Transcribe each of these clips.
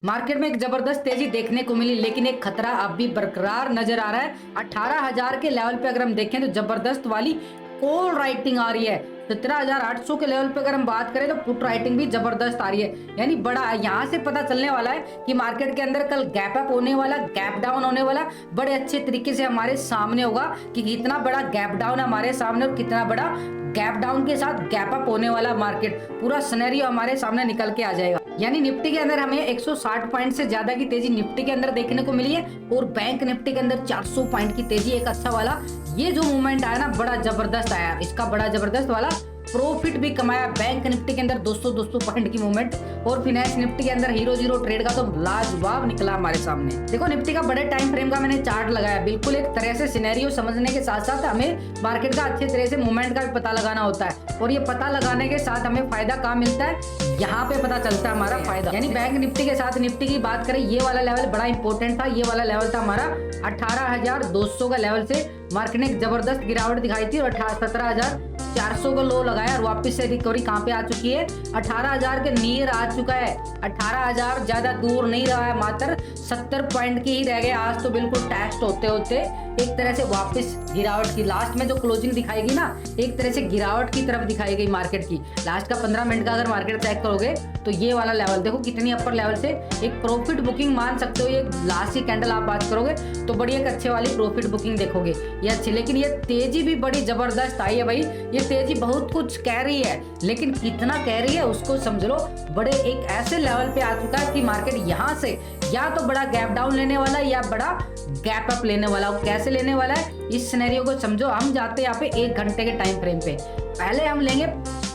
Market में एक जबरदस्त तेजी देखने को मिली, लेकिन एक खतरा अब भी बरकरार नजर आ रहा है। 18,000 के लेवल पे अगर हम देखें तो जबरदस्त वाली कॉल राइटिंग आ रही है। 17,800 के लेवल पे अगर हम बात करें तो पुट राइटिंग भी जबरदस्त आ रही है। यानी बड़ा यहाँ से पता चलने वाला है कि मार्केट के अंदर कल गैप अप होने वाला, गैप डाउन होने वाला बड़े अच्छे तरीके से हमारे सामने होगा कि कितना बड़ा गैप डाउन हमारे सामने और कितना बड़ा गैप डाउन के साथ गैप अप होने वाला मार्केट पूरा सिनेरियो हमारे सामने निकल के आ जाएगा। यानी निफ्टी के अंदर हमें 160 पॉइंट से ज्यादा की तेजी निफ्टी के अंदर देखने को मिली है और बैंक निफ्टी के अंदर 400 पॉइंट की तेजी, एक अच्छा वाला ये जो मूवमेंट आया ना बड़ा जबरदस्त आया। इसका बड़ा जबरदस्त वाला प्रॉफिट भी कमाया बैंक निफ्टी के अंदर 200 पॉइंट की मूवमेंट, और फिनेंस निफ्टी के अंदर हीरो जीरो ट्रेड का तो लाजवाब निकला हमारे सामने। देखो निफ्टी का बड़े टाइम फ्रेम का मैंने चार्ट लगाया, बिल्कुल एक तरह से सिनेरियो समझने के साथ साथ हमें मार्केट का अच्छे तरह से मूवमेंट का भी पता लगाना होता है, और ये पता लगाने के साथ हमें फायदा कहाँ मिलता है, यहाँ पे पता चलता है हमारा फायदा। यानी बैंक निफ्टी के साथ निफ्टी की बात करें, ये वाला लेवल बड़ा इंपॉर्टेंट था। ये वाला लेवल था हमारा 18,200 का लेवल से मार्केट ने एक जबरदस्त गिरावट दिखाई थी और 17,400 को लो लगाया और वापस से रिकवरी कहाँ पे आ चुकी है, 18,000 के नियर आ चुका है। 18,000 ज्यादा दूर नहीं रहा है, मात्र 70 पॉइंट की ही रह गए। आज तो बिल्कुल टेस्ट होते होते एक तरह से वापस गिरावट की लास्ट में जो क्लोजिंग दिखाएगी ना, एक तरह से गिरावट की तरफ दिखाई गई मार्केट की। लास्ट का 15 मिनट का अगर मार्केट चेक करोगे तो ये वाला लेवल देखो कितनी अपर लेवल से एक प्रॉफिट बुकिंग मान सकते हो। ये लास्ट की कैंडल आप बात करोगे तो बड़ी एक अच्छे वाली प्रॉफिट बुकिंग देखोगे ये अच्छी, लेकिन ये तेजी भी बड़ी जबरदस्त आई है भाई। ये तेजी बहुत कुछ कह रही है, लेकिन कितना कह रही है उसको समझ लो। बड़े एक ऐसे लेवल पे आ चुका है कि मार्केट यहाँ से या तो बड़ा गैप डाउन लेने वाला है या बड़ा गैप अप लेने वाला। कैसे लेने वाला है इस सिनेरियो को समझो। हम जाते हैं यहाँ पे 1 घंटे के टाइम फ्रेम पे। पहले हम लेंगे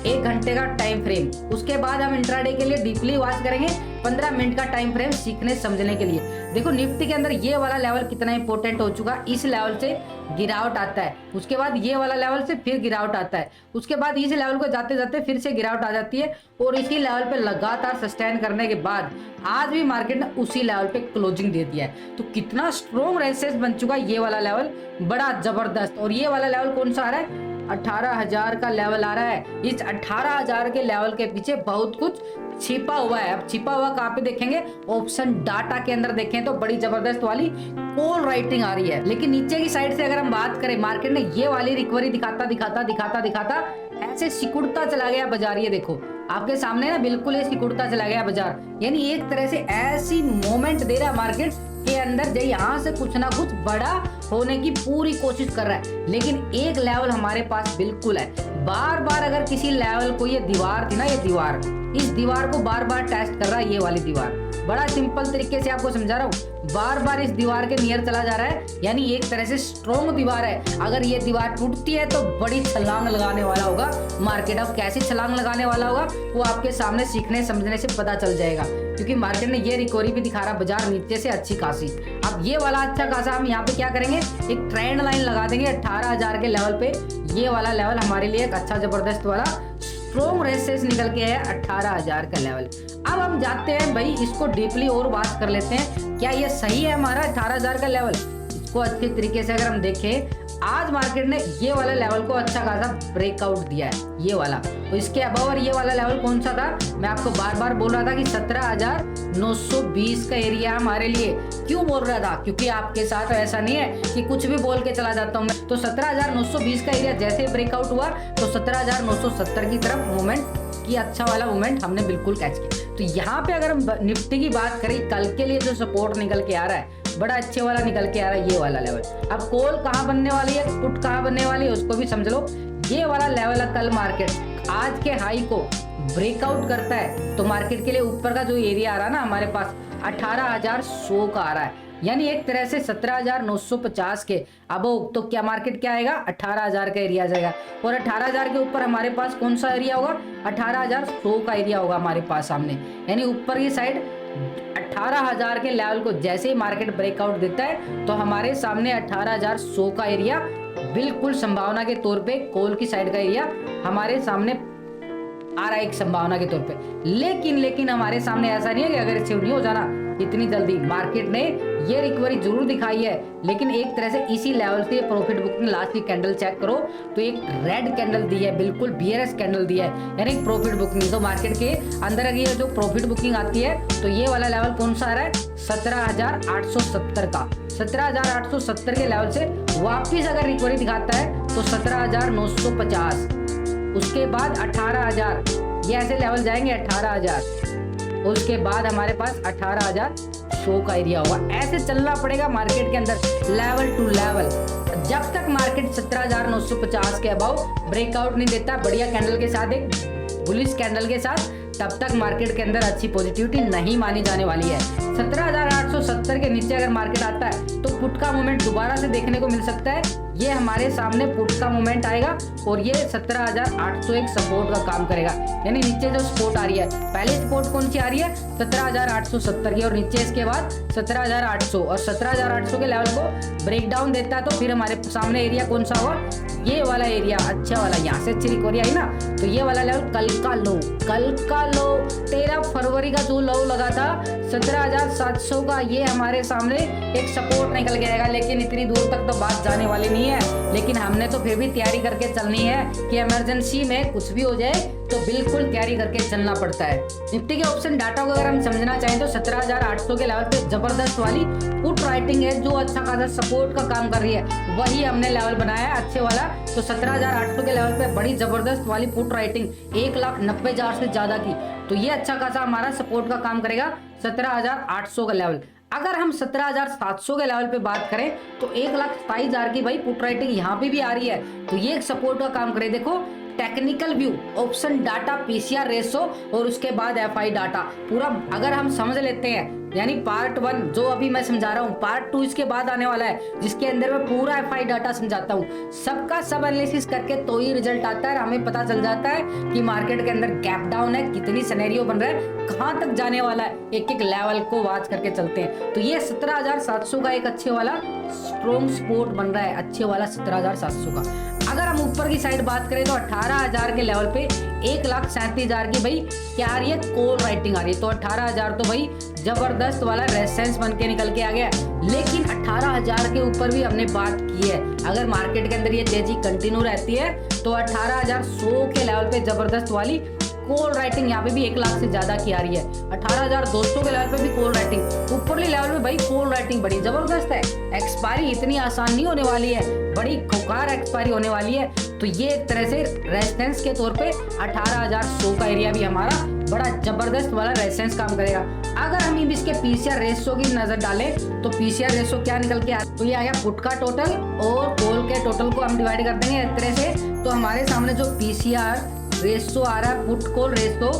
1 घंटे का टाइम फ्रेम, उसके बाद हम इंट्राडे के लिए डीपली वॉच करेंगे 15 मिनट का टाइम फ्रेम सीखने समझने के लिए। देखो निफ्टी के अंदर ये वाला लेवल कितना इंपॉर्टेंट हो चुका, इस लेवल से गिरावट आता है, उसके बाद ये वाला लेवल से फिर गिरावट आता है, उसके बाद इस लेवल को जाते जाते फिर से गिरावट आ जाती है, और इसी लेवल पे लगातार सस्टेन करने के बाद आज भी मार्केट ने उसी लेवल पे क्लोजिंग दे दिया है। तो कितना स्ट्रॉन्ग रेजिस्टेंस बन चुका है ये वाला लेवल, बड़ा जबरदस्त। और ये वाला लेवल कौन सा आ रहा है, 18,000 का लेवल आ रहा है। इस 18,000 के लेवल के पीछे बहुत कुछ छिपा हुआ है। अब छिपा हुआ कहाँ पे देखेंगे, ऑप्शन डाटा के अंदर देखें तो बड़ी जबरदस्त वाली कॉल राइटिंग आ रही है। लेकिन नीचे की साइड से अगर हम बात करें, मार्केट ने ये वाली रिकवरी दिखाता दिखाता दिखाता दिखाता ऐसे सिकुड़ता चला गया बाजार। ये देखो आपके सामने ना बिल्कुल ये सिकुड़ता चला गया बाजार। यानी एक तरह से ऐसी मोमेंट दे रहा है मार्केट के अंदर जो यहाँ से कुछ ना कुछ बड़ा होने की पूरी कोशिश कर रहा है। लेकिन एक लेवल हमारे पास बिल्कुल है। बार बार अगर किसी लेवल को, ये दीवार थी ना, ये दीवार, इस दीवार को बार बार टेस्ट कर रहा है ये वाली दीवार। बड़ा सिंपल तरीके से आपको समझा रहा हूँ, बार बार इस दीवार के नियर चला जा रहा है। यानी एक तरह से स्ट्रॉन्ग दीवार है। अगर ये दीवार टूटती है तो बड़ी छलांग लगाने वाला होगा मार्केट। अब कैसी छलांग लगाने वाला होगा वो आपके सामने सीखने समझने से पता चल जाएगा, क्योंकि मार्केट ने ये रिकवरी भी दिखा रहा बाजार नीचे से अच्छी खासी। अब ये वाला अच्छा खासा हम यहाँ पे क्या करेंगे, एक ट्रेंड लाइन लगा देंगे 18,000 के लेवल पे। ये वाला लेवल हमारे लिए एक अच्छा जबरदस्त वाला स्ट्रॉन्ग रेजिस्टेंस निकल के है 18,000 का लेवल। अब हम जाते हैं भाई इसको डीपली और बात कर लेते हैं, क्या ये सही है हमारा 18,000 का लेवल। इसको अच्छे तरीके से अगर हम देखें, आज मार्केट ने ये वाला लेवल को अच्छा खासा ब्रेकआउट दिया है, ये वाला। तो इसके अबव और ये वाला लेवल कौन सा था, मैं आपको बार बार बोल रहा था कि 17,920 का एरिया हमारे लिए। क्यों बोल रहा था, क्योंकि आपके साथ ऐसा नहीं है कि कुछ भी बोल के चला जाता हूँ मैं। तो 17,920 का एरिया जैसे ब्रेकआउट हुआ तो 17,970 की तरफ मूवमेंट की, अच्छा वाला मूवमेंट हमने बिल्कुल कैच किया। तो यहाँ पे अगर हम निफ्टी की बात करें, कल के लिए जो सपोर्ट निकल के आ रहा है बड़ा अच्छे वाला निकल के आ रहा है ये वाला लेवल। अब कॉल कहाँ बनने वाली है, पुट कहाँ बनने वाली है उसको भी समझ लो। ये वाला लेवल है, कल मार्केट आज के हाई को ब्रेकआउट करता है तो मार्केट के लिए ऊपर का जो एरिया आ रहा है ना हमारे पास 18,100 का आ रहा है। यानी एक तरह से 17,950 के अब तो क्या मार्केट क्या आएगा, 18,000 का एरिया जाएगा। और 18,000 के ऊपर हमारे पास कौन सा एरिया होगा, 18,100 का एरिया होगा हमारे पास सामने। यानी ऊपर की साइड 18,000 के लेवल को जैसे ही मार्केट ब्रेकआउट देता है तो हमारे सामने 18,100 का एरिया बिल्कुल संभावना के तौर पे कॉल की साइड का एरिया हमारे सामने आ रहा है एक संभावना के तौर पे। लेकिन हमारे सामने ऐसा नहीं है कि अग्रेसिव नहीं हो जाना इतनी जल्दी। मार्केट ने ये रिकवरी जरूर दिखाई है, लेकिन एक तरह से इसी लेवल से प्रॉफिट बुकिंग लास्ट की कैंडल चेक करो तो एक रेड कैंडल दी है, बिल्कुल बियरस कैंडल दी है, यानी प्रॉफिट बुकिंग। तो मार्केट के अंदर अगर ये जो प्रॉफिट बुकिंग आती है तो ये वाला लेवल कौन सा आ रहा है 17,870 का। 17,870 के लेवल से वापिस अगर रिकवरी दिखाता है तो 17,950, उसके बाद 18,000, ये ऐसे लेवल जाएंगे 18,000, उसके बाद हमारे पास 18,100 का एरिया होगा। ऐसे चलना पड़ेगा मार्केट के अंदर लेवल टू लेवल, जब तक मार्केट 17,950 के अबाव ब्रेकआउट नहीं देता बढ़िया कैंडल के साथ, एक बुलिश कैंडल के साथ, तब तक मार्केट के अंदर अच्छी पॉजिटिविटी नहीं मानी जाने वाली है। 17,870 के नीचे अगर मार्केट आता है तो पुट का मूवमेंट दोबारा से देखने को मिल सकता है। ये हमारे सामने पुट का मूवमेंट आएगा और ये 17,801 सपोर्ट का काम करेगा, यानी नीचे जो सपोर्ट आ रही है, पहले सपोर्ट कौन सी आ रही है 17,870 की, और नीचे इसके बाद 17,800, और 17,800 के लेवल को ब्रेक डाउन देता है तो फिर हमारे सामने एरिया कौन सा होगा, ये वाला एरिया, अच्छा वाला, यहाँ से अच्छी रिकवरी आई ना, तो ये वाला लेवल कल का लो 13 फरवरी का जो लो लगा था 17,700 का, ये हमारे सामने एक सपोर्ट निकल के आएगा। लेकिन इतनी दूर तक तो बात जाने वाली नहीं है, लेकिन हमने तो फिर भी तैयारी करके चलनी है कि इमरजेंसी में कुछ भी हो जाए तो बिल्कुल तैयारी करके चलना पड़ता है। निफ्टी के ऑप्शन डाटा को अगर हम समझना चाहें तो 17,800 के लेवल पे जबरदस्त वाली पुट राइटिंग है जो अच्छा खासा सपोर्ट का काम कर रही है, वही हमने लेवल बनाया है अच्छे वाला। तो 17,800 के लेवल पे बड़ी जबरदस्त वाली पुट राइटिंग 1,90,000 से ज्यादा की, तो ये अच्छा खासा हमारा सपोर्ट का काम करेगा 17,800 का लेवल। अगर हम 17,700 के लेवल पे बात करें तो 1,27,000 की भाई पुट राइटिंग यहाँ पे भी आ रही है, तो ये एक सपोर्ट का काम करे। देखो technical view, option data, PCR ratio और उसके बाद एफआई डाटा पूरा अगर हम समझ लेते हैं, यानी पार्ट 1 जो अभी मैं समझा रहा हूँ, पार्ट 2 इसके बाद आने वाला है जिसके अंदर मैं पूरा एफआई डाटा समझाता हूँ। सबका सब एनालिसिस करके तो ही रिजल्ट आता है, हमें पता चल जाता है कि मार्केट के अंदर गैप डाउन है, कितनी सिनेरियो बन रहा है, कहाँ तक जाने वाला है, एक एक लेवल को वाच करके चलते हैं। तो ये 17,700 का एक अच्छे वाला स्ट्रॉन्ग सपोर्ट बन रहा है, अच्छे वाला 17,700 का। अगर हम ऊपर की साइड बात करें तो 18,000 के लेवल पे 1,37,000 की भाई क्या आ रही है, कॉल राइटिंग आ रही है, तो 18,000 तो भाई जबरदस्त वाला रेजिस्टेंस बन के निकल के आ गया। लेकिन 18,000 के ऊपर भी हमने बात की है, अगर मार्केट के अंदर ये तेजी कंटिन्यू रहती है तो 18,100 के लेवल पे जबरदस्त वाली कॉल राइटिंग यहाँ पे भी 1,00,000 से ज्यादा की आ रही है। 18,200 के लेवल पे भी कॉल राइटिंग, ऊपरली लेवल पे भाई कॉल राइटिंग बड़ी जबरदस्त है। एक्सपायरी इतनी आसान नहीं होने वाली है, बड़ी खुकार एक्सपायरी होने वाली है। तो ये एक तरह से रेजिस्टेंस के तौर पे 18,100 का एरिया भी हमारा बड़ा जबरदस्त वाला रेजिस्टेंस काम करेगा। अगर हम इसके पीसीआर रेशो की नजर डालें तो पीसीआर रेशो क्या निकल के आया, तो ये आ गया पुट का टोटल और कॉल के टोटल को हम डिवाइड कर देंगे इस तरह से। तो हमारे सामने जो पीसीआर रेशो आ रहा है, पुट कॉल रेशो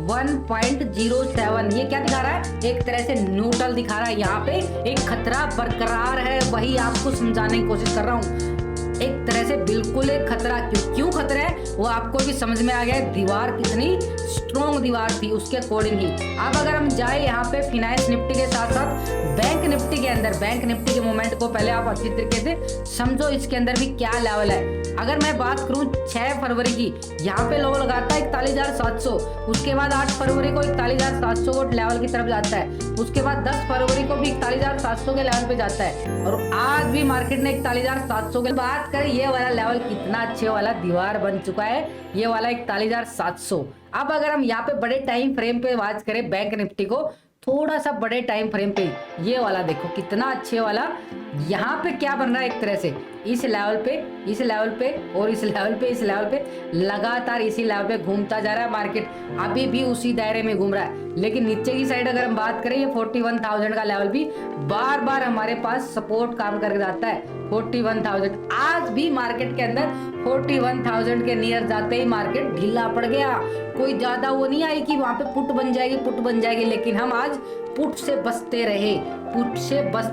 1.07, ये क्या दिखा रहा है, एक तरह से न्यूट्रल दिखा रहा है। यहाँ पे एक खतरा बरकरार है, वही आपको समझाने की कोशिश कर रहा हूँ। एक तरह से बिल्कुल एक खतरा, क्यों खतरा है वो आपको भी समझ में आ गया है। दीवार कितनी स्ट्रॉन्ग दीवार थी उसके अकॉर्डिंग ही। अब अगर हम जाए यहाँ पे फिनांस निफ्टी के साथ साथ बैंक निफ्टी के अंदर, बैंक निफ्टी के मोमेंट को पहले आप अच्छी तरीके से समझो, इसके अंदर भी क्या लेवल है। अगर मैं बात करूं 6 फरवरी की, यहाँ पे लो लगाता है 41,700, उसके बाद 8 फरवरी को 41,700 लेवल की तरफ जाता है, उसके बाद 10 फरवरी को भी 41,700 के लेवल पे जाता है, और आज भी मार्केट ने 41,700 के बात करें, ये वाला लेवल कितना अच्छे वाला दीवार बन चुका है, ये वाला 41,700। अब अगर हम यहाँ पे बड़े टाइम फ्रेम पे बात करें बैंक निफ्टी को, थोड़ा सा बड़े टाइम फ्रेम पे, ये वाला देखो कितना अच्छे वाला, यहाँ पे क्या बन रहा है, एक तरह से इस लेवल पे, इस लेवल पे और इस लेवल पे, इस लेवल पे लगातार इसी लेवल पे घूमता जा रहा है मार्केट, अभी भी उसी दायरे में घूम रहा है। लेकिन नीचे की साइड अगर हम बात करें, ये 41,000 का लेवल भी बार बार हमारे पास सपोर्ट काम करके जाता है। 41,000 आज भी मार्केट के अंदर 41,000 के नियर जाते ही मार्केट ढीला पड़ गया। कोई ज्यादा वो नहीं आई कि वहां पे पुट बन जाएगी, लेकिन हम आज पुट से बचते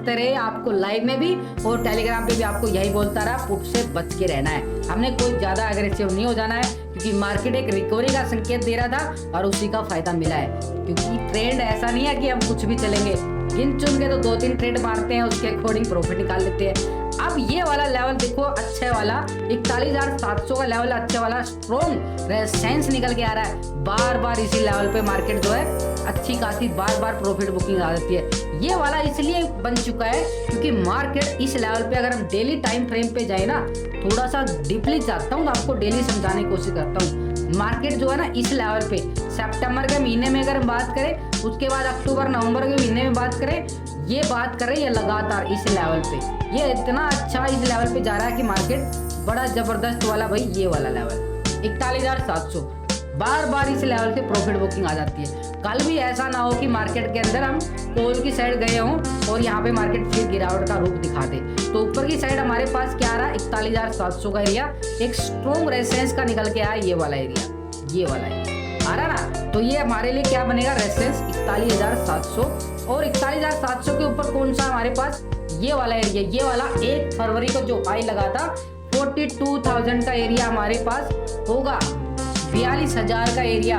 रहे। आपको लाइव में भी और टेलीग्राम पे भी आपको यही बोलता रहा, पुट से बच के रहना है। हमने कोई ज्यादा अग्रेसिव नहीं हो जाना है, क्योंकि मार्केट एक रिकवरी का संकेत दे रहा था और उसी का फायदा मिला है। क्योंकि ट्रेंड ऐसा नहीं है कि हम कुछ भी चलेंगे, गिन चुन के तो 2-3 ट्रेड मारते हैं, उसके अकॉर्डिंग प्रॉफिट निकाल लेते हैं। अब ये वाला लेवल देखो, अच्छे वाला 41,700 का लेवल, अच्छे वाला स्ट्रॉन्ग रेजिस्टेंस निकल के आ रहा है। बार बार इसी लेवल पे मार्केट जो है अच्छी खासी बार बार प्रॉफिट बुकिंग आ जाती है। ये वाला इसलिए बन चुका है क्योंकि मार्केट इस लेवल पे अगर हम डेली टाइम फ्रेम पे जाए ना, थोड़ा सा डीपली जाता हूँ, आपको डेली समझाने की कोशिश करता हूँ। मार्केट जो है ना इस लेवल पे सितंबर के महीने में अगर हम बात करें, उसके बाद अक्टूबर नवंबर के महीने में बात करें, ये बात करें, ये लगातार इस लेवल पे ये इतना अच्छा इस लेवल पे जा रहा है कि मार्केट बड़ा जबरदस्त वाला भाई ये वाला लेवल 41,700 बार बार इस लेवल पे प्रॉफिट बुकिंग आ जाती है। कल भी ऐसा ना हो कि मार्केट के अंदर हम कॉल की साइड गए हों और यहाँ पे मार्केट फिर गिरावट का रूप दिखा दे। तो ऊपर की साइड हमारे पास क्या आ रहा है, 41,700 का एरिया एक स्ट्रॉन्ग रेजिस्टेंस का निकल के आया, ये वाला एरिया, ये वाला एरिया आ रहा ना। तो ये हमारे लिए क्या बनेगा, रेजिस्टेंस 41,700 और 41,700 के ऊपर कौन सा हमारे पास, ये वाला एरिया, ये वाला 1 फरवरी को जो हाई लगा था 42,000 का एरिया हमारे पास होगा। 42,000 का एरिया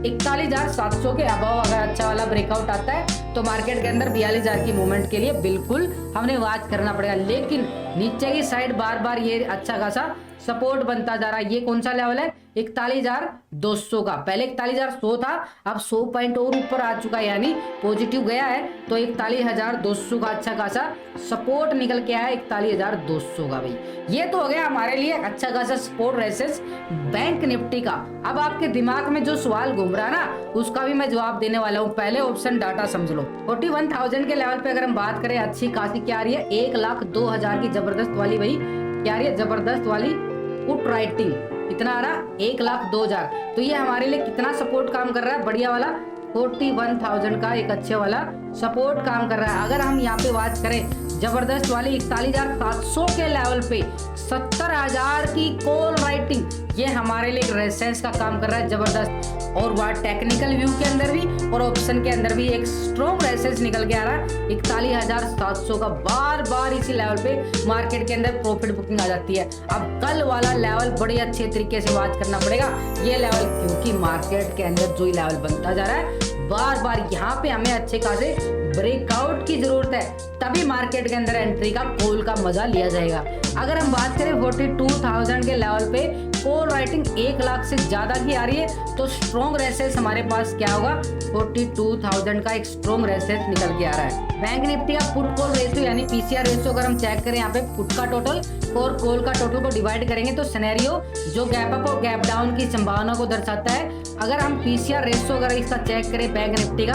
41,700 के अभाव अगर अच्छा वाला ब्रेकआउट आता है तो मार्केट के अंदर 42,000 की मूवमेंट के लिए बिल्कुल हमने वॉच करना पड़ेगा। लेकिन नीचे की साइड बार बार ये अच्छा खासा सपोर्ट बनता जा रहा है। ये कौन सा लेवल है, 41,200 का, पहले 41,100 था, अब 100 पॉइंट और ऊपर आ चुका है, यानी पॉजिटिव गया है। तो 41,200 का अच्छा खासा सपोर्ट निकल के आया, 41,200 का भाई। ये तो हो गया हमारे लिए अच्छा खासा सपोर्ट रेसेस बैंक निफ्टी का। अब आपके दिमाग में जो सवाल घूम रहा है ना, उसका भी मैं जवाब देने वाला हूँ। पहले ऑप्शन डाटा समझ लो। 41,000 के लेवल पे अगर हम बात करें, अच्छी खासी क्या आ रही है, 1,02,000 की जबरदस्त वाली भाई क्या आ रही है, जबरदस्त वाली पुट राइटिंग। कितना आ रहा, 1,02,000। तो ये हमारे लिए कितना सपोर्ट काम कर रहा है, बढ़िया वाला 41,000 का एक अच्छे वाला सपोर्ट काम कर रहा है। अगर हम यहाँ पे बात करें जबरदस्त वाली 41,700 के लेवल पे 70,000 की कॉल राइटिंग, ये हमारे लिए रेजिस्टेंस का काम कर रहा है जबरदस्त। और वह टेक्निकल व्यू के अंदर भी और ऑप्शन के अंदर भी एक स्ट्रॉन्ग रेजिस्टेंस निकल के आ रहा है 41,700 का। बार बार इसी लेवल पे मार्केट के अंदर प्रॉफिट बुकिंग आ जाती है। अब कल वाला लेवल बड़े अच्छे तरीके से बात करना पड़ेगा ये लेवल, क्योंकि मार्केट के अंदर जो लेवल बनता जा रहा है बार बार यहाँ पे हमें अच्छे खासे ब्रेकआउट की जरूरत है, तभी मार्केट के अंदर एंट्री का कॉल का मजा लिया जाएगा। अगर हम बात करें 42,000 के लेवल पे कॉल राइटिंग 1 लाख से ज्यादा की आ रही है, तो स्ट्रॉन्ग रेजिस्टेंस हमारे पास क्या होगा, 42,000 का एक स्ट्रॉन्ग रेजिस्टेंस निकल के आ रहा है। बैंक निफ्टी का पुट कॉल रेशियो यानी पीसीआर रेशियो अगर हम चेक करें, यहाँ पे पुट का टोटल और कॉल का टोटल को डिवाइड करेंगे तो सिनेरियो जो गैप अप और गैप डाउन की संभावना को दर्शाता है। अगर हम पीसीआर रेशियो अगर इसका चेक करें बैंक निफ्टी का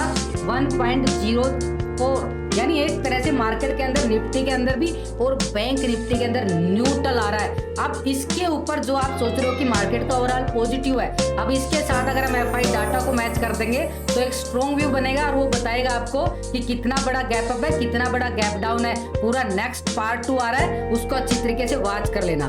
1.04, यानी एक तरह से मार्केट के अंदर निफ्टी के अंदर भी और बैंक निफ्टी के अंदर न्यूट्रल आ रहा है। अब इसके ऊपर जो आप सोच रहे हो कि मार्केट तो ओवरऑल पॉजिटिव है, अब इसके साथ अगर हम एफआई डाटा को मैच कर देंगे तो एक स्ट्रॉन्ग व्यू बनेगा और वो बताएगा आपको कि कितना बड़ा गैप अप है, कितना बड़ा गैप डाउन है। पूरा नेक्स्ट पार्ट 2 आ रहा है, उसको अच्छी तरीके से वॉच कर लेना।